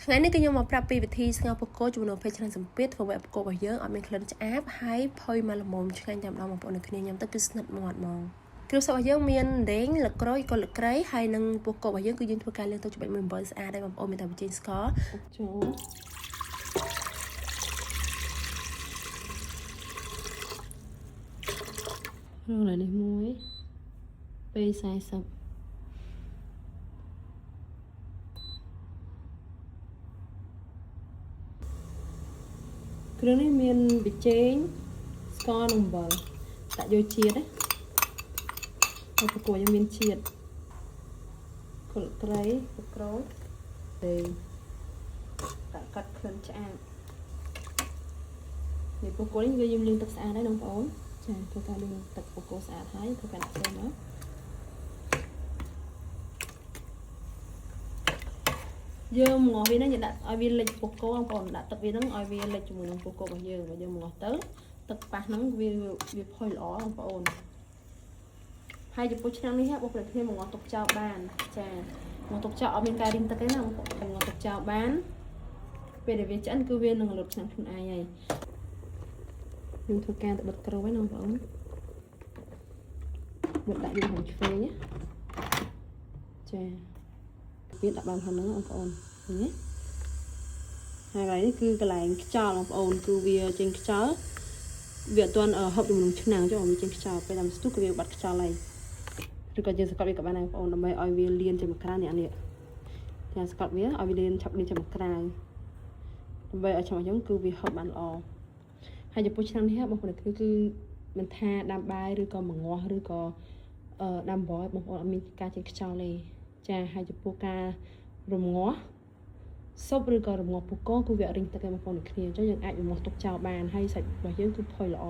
ថ្ងៃនេះគឺខ្ញុំមកប្រាប់ពីវិធីស្ងោរពូកូជាមួយនឹងភេសជ្ជៈសម្ពាធធ្វើឲ្យពូកូរបស់យើងឲ្យមានក្លិនឆ្អាបហើយផុយមកល្មមឆ្ងាញ់តែម្ដងបងប្អូនគ្នាញ៉ាំទៅគឺស្និទ្ធមាត់ហ្មងគ្រឿងផ្សំរបស់យើងមានដេងលក្រូចកូនលក្រីហើយនឹងពូកូរបស់យើងគឺយើងធ្វើការលាងទឹកច្បាច់មួយអំបិលស្អាតដែរបងប្អូនមានតែប៊ីចេងស្ករចូលរងនេះមួយពេល40គ្រឿងនេះមានប៊ីចេងស្ករនិងអំបិលដាក់យកជាតិណាហើយប្រគួតយើងមានជាតិកូនក្រៃប្រក្រូចទេដាក់កាត់ក្លិនឆ្អាបនេះប្រគួតនេះយើងលាងទឹកស្អាតហើយបងប្អូនចាធ្វើការលាងទឹកប្រគួតស្អាតហើយធ្វើការដាក់ចូលមកយើងងាស់វាហ្នឹងយើងដាក់ឲ្យវាលិចពូកូបងប្អូនដាក់ទឹកវាហ្នឹងឲ្យវាលិចជាមួយនឹងពូកូរបស់យើងបើយើងងាស់ទៅទឹកប៉ះហ្នឹងវាផុយល្អបងប្អូនហើយចំពោះឆ្នាំងនេះបងប្អូនគ្នាងាស់ទុកចោលបានចាងាស់ទុកចោលអត់មានការរីងទឹកទេណាបងប្អូនងាស់ទុកចោលបានពេលដែលវាឆ្អិនគឺវានឹងរលត់ឆ្នាំងខ្លួនឯងហើយយើងធ្វើការទៅបិទក្រូចហ្នឹងបងប្អូនបិទដាក់យើងក្នុងឆ្វេងណាចាវាដាក់បានហ្នឹងបងប្អូនឃើញទេហើយកន្លែងនេះគឺកន្លែងខ្យល់បងប្អូនគឺវាចេញខ្យល់វាអត់ទាន់ហូបជាមួយនឹងឆ្នាំងចុះវាចេញខ្យល់ពេលតាមស្ទុះគឺវាបាត់ខ្យល់ហើយឬក៏យើងសកាត់វាក៏បានដែរបងប្អូនដើម្បីឲ្យវាលៀនជាមួយក្រៅនេះអានេះત્યાંសកាត់វាឲ្យវាលៀនឆាប់លៀនជាមួយក្រៅដើម្បីឲ្យឆ្នាំអញ្ចឹងគឺវាហូបបានល្អហើយចំពោះឆ្នាំនេះបងប្អូនគឺមិនថាដាំបាយឬក៏មងាស់ឬក៏ដាំបយបងប្អូនអត់មានការចេញខ្យល់ទេចាហើយចំពោះការរំងាស់ស៊ុបឬក៏រំងាស់ពូកូគឺវារីងទឹកឯងបងប្អូនគ្នាអញ្ចឹងយើងអាចរំងាស់ទុកចោលបានហើយសាច់របស់យើងគឺផុយល្អ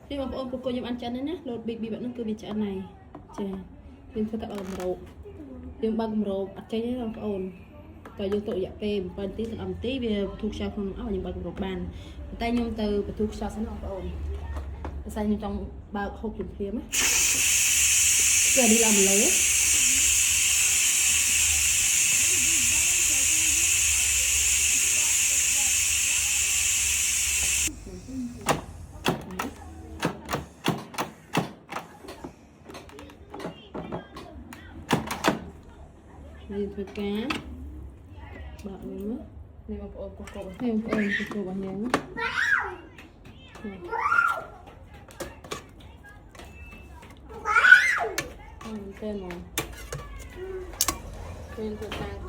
នេះបងប្អូនពូកូខ្ញុំអានឆ្អិនហើយណាលោតប៊ីប៊ីបែបហ្នឹងគឺវាឆ្អិនហើយចាយើងធ្វើកាត់កម្រោបយើងបើកកម្រោបអត់ចេញទេបងប្អូនតែយើងទុករយៈពេល7នាទីដល់10នាទីវាបទុខ្យល់ក្នុងនោះឲ្យយើងបើកកម្រោបបានតែខ្ញុំទៅបទុខ្យល់សិនបងប្អូនតែខ្ញុំចង់បើកហូបភ្លាមៗណាគឺនេះឡើងលើយើងធ្វើការបើកនេះនេះបងប្អូនពូកូនេះបងប្អូនពូកូរបស់យើងតែមកយើងធ្វើការ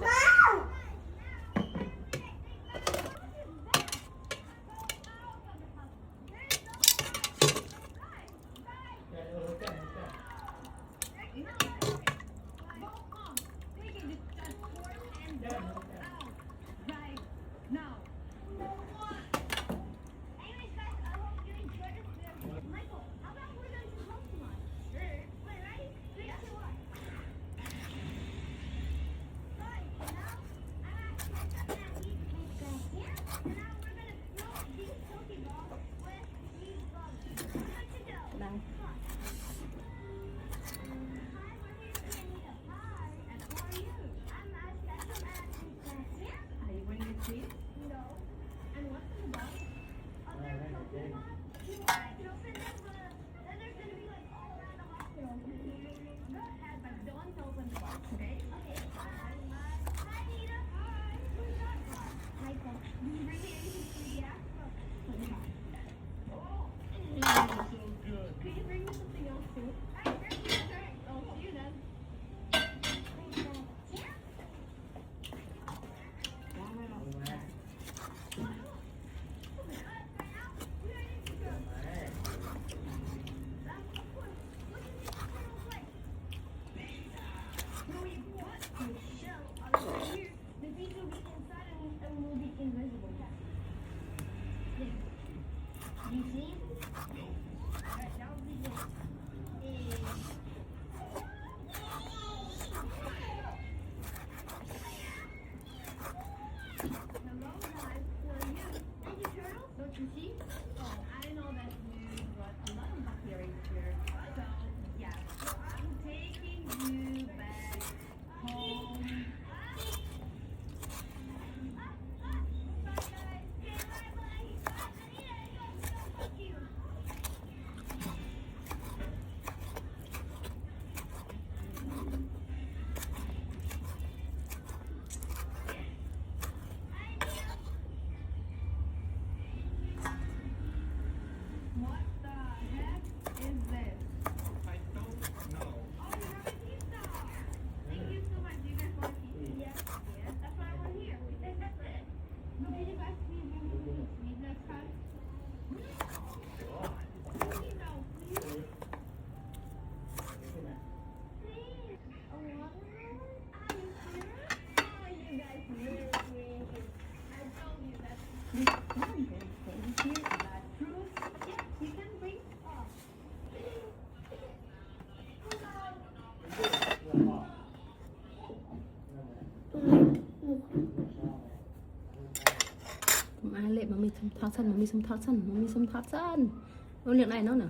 ai lệ mà mình tháo sân mà mình xâm tháo sân mà mình xâm tháo sân ô liệu này nó nào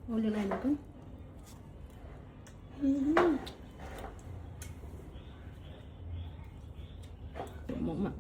ô liệu này nó cứ mỏng mà